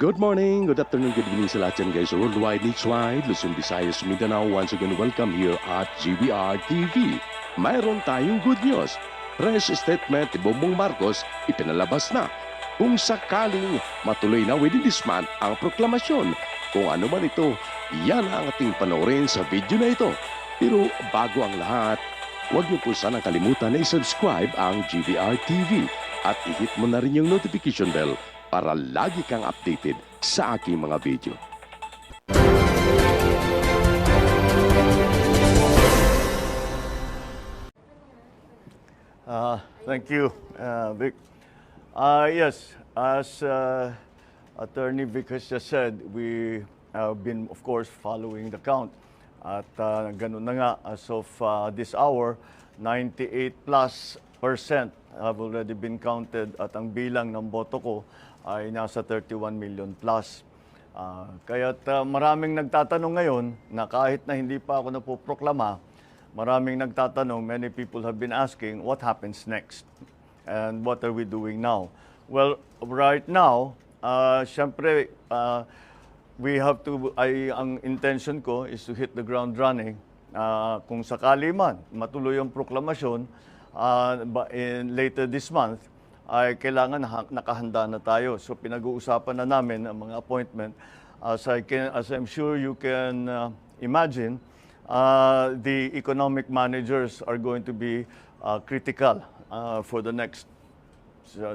Good morning, good afternoon, good evening sa lahat yan guys worldwide, nationwide, Luzon, Visayas, Mindanao. Once again, welcome here at GBR TV. Mayroon tayong good news. Press statement ni Bongbong Marcos ipinalabas na. Kung sakaling matuloy na within this month ang proklamasyon, kung ano man ito, yan ang ating panoorin sa video na ito. Pero bago ang lahat, huwag niyo po sanang kalimutan na i-subscribe ang GBR TV at i-hit mo na rin yung notification bell para lagi kang updated sa aking mga video. Thank you, Vic. Yes, as Attorney Vic has just said, we have been, of course, following the count. At ganun na nga, as of this hour, 98+% have already been counted at ang bilang ng boto ko ay nasa 31 million plus. Kaya't maraming nagtatanong ngayon na kahit na hindi pa ako napoproklama, maraming nagtatanong, many people have been asking, what happens next? And what are we doing now? Well, right now, syempre, we have to, ang intention ko is to hit the ground running. Kung sakali man, matuloy ang proklamasyon later this month, ay kailangan nakahanda na tayo. So pinag-uusapan na namin ang mga appointment. As I'm sure you can imagine, the economic managers are going to be critical for the next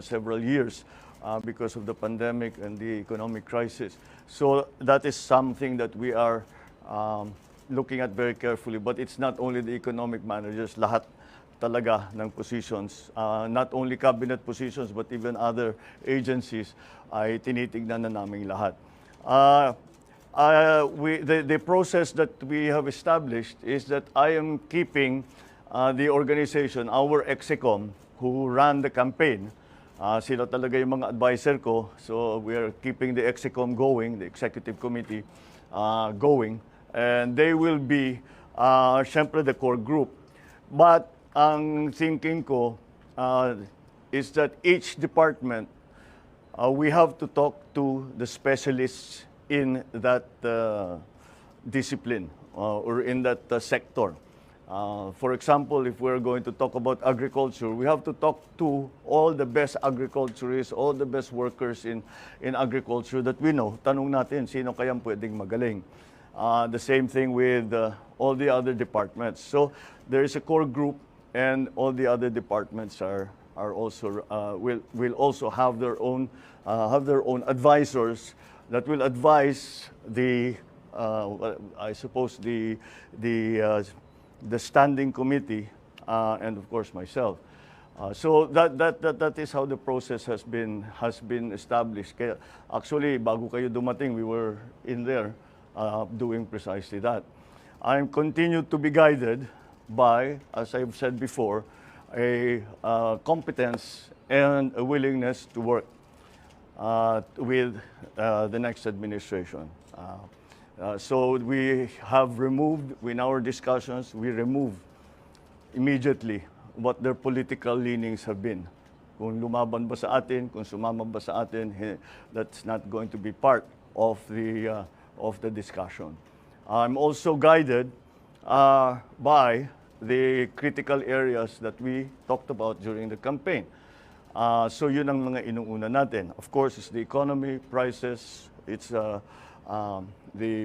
several years because of the pandemic and the economic crisis. So that is something that we are looking at very carefully. But it's not only the economic managers, lahat talaga ng positions, not only cabinet positions but even other agencies ay tinitignan na namin lahat. The process that we have established is that I am keeping the organization, our EXECOM, who ran the campaign. Sila talaga yung mga advisor ko. So we are keeping the EXECOM going, the executive committee going. And they will be, syempre, the core group. But ang thinking ko is that each department, we have to talk to the specialists in that discipline or in that sector. For example, if we're going to talk about agriculture, we have to talk to all the best agriculturists, all the best workers in agriculture that we know. Tanong natin, sino kayang pwedeng magaling? The same thing with all the other departments. So there is a core group, and all the other departments are also will also have their own advisors that will advise the I suppose the standing committee and of course myself. So that is how the process has been established. Kaya, actually, bago kayo dumating, we were in there doing precisely that. I'm continued to be guided by, as I've said before, a competence and a willingness to work with the next administration. So we have removed, in our discussions, we remove immediately what their political leanings have been. Kung lumaban ba sa atin, kung sumama ba sa atin, that's not going to be part of the discussion. I'm also guided by the critical areas that we talked about during the campaign. So yun ang mga inuuna natin. Of course, it's the economy, prices, it's the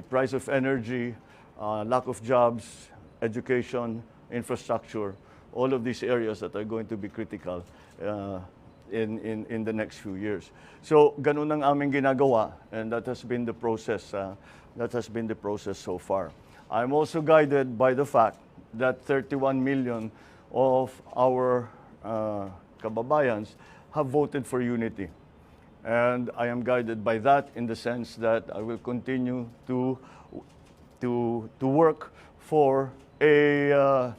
price of energy, lack of jobs, education, infrastructure, all of these areas that are going to be critical in the next few years. So ganun ang aming ginagawa, and that has been the process. That has been the process so far. I'm also guided by the fact that 31 million of our kababayans have voted for unity. And I am guided by that in the sense that I will continue to work for a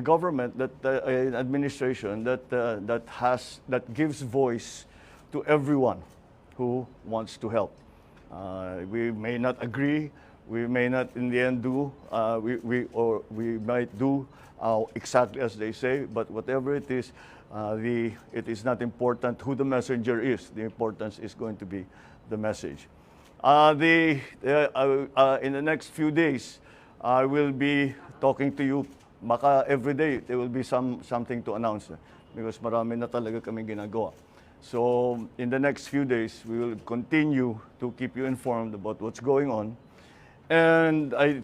government, an administration that gives voice to everyone who wants to help. We may not agree We may not in the end do, we might do exactly as they say, but whatever it is, it is not important who the messenger is. The importance is going to be the message. In the next few days, I will be talking to you. Baka every day there will be something to announce because marami na talaga kaming ginagawa. So in the next few days, we will continue to keep you informed about what's going on. And I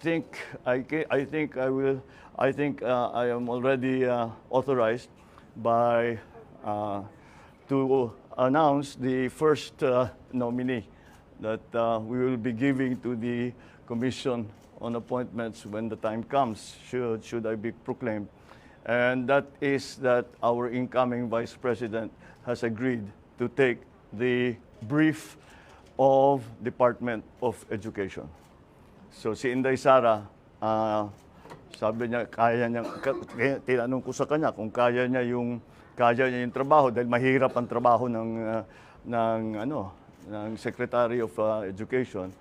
am already authorized by to announce the first nominee that we will be giving to the Commission on Appointments when the time comes, should I be proclaimed. And that is that our incoming Vice President has agreed to take the brief of Department of Education. So si Inday Sara, sabi niya, tinanong ko sa kanya kung kaya niya yung trabaho dahil mahirap ang trabaho ng Secretary of Education.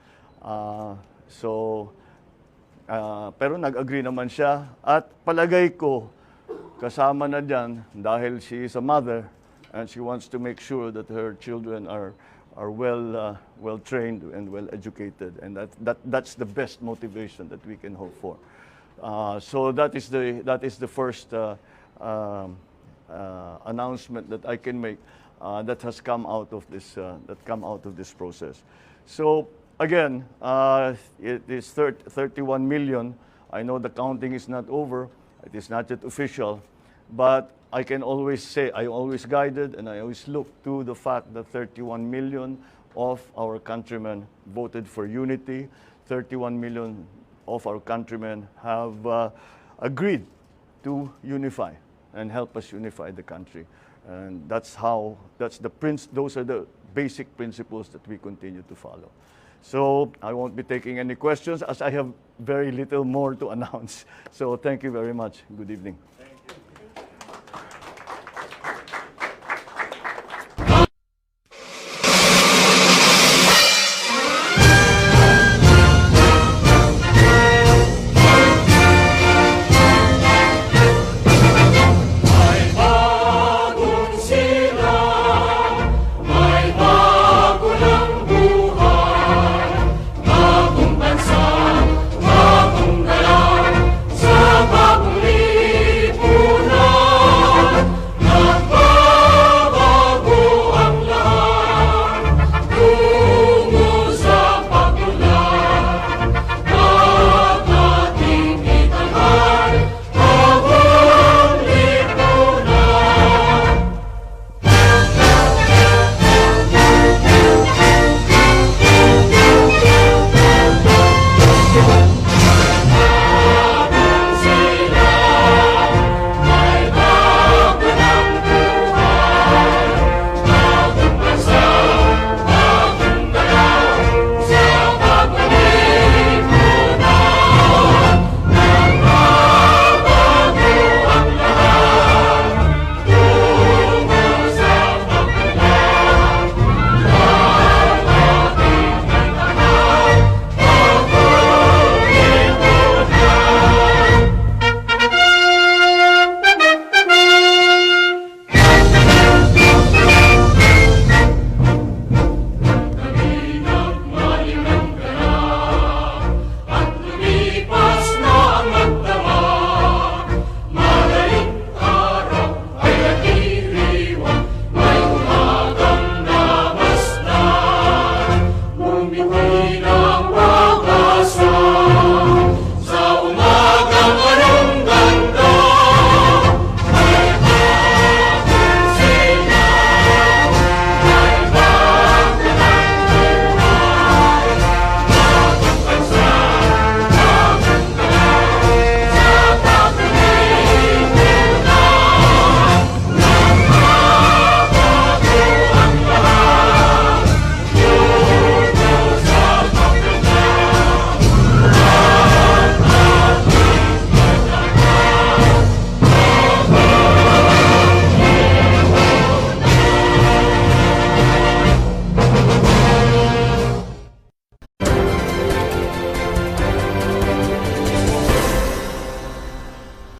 Pero nag-agree naman siya at palagay ko kasama na diyan dahil she is a mother and she wants to make sure that her children are well trained and well educated, and that's the best motivation that we can hope for. So that is the first announcement that I can make that has come out of this process. So again, it is 31 million. I know the counting is not over. It is not yet official, but I can always say, I always guided and I always look to the fact that 31 million of our countrymen voted for unity. 31 million of our countrymen have agreed to unify and help us unify the country. And those are the basic principles that we continue to follow. So I won't be taking any questions as I have very little more to announce. So thank you very much. Good evening.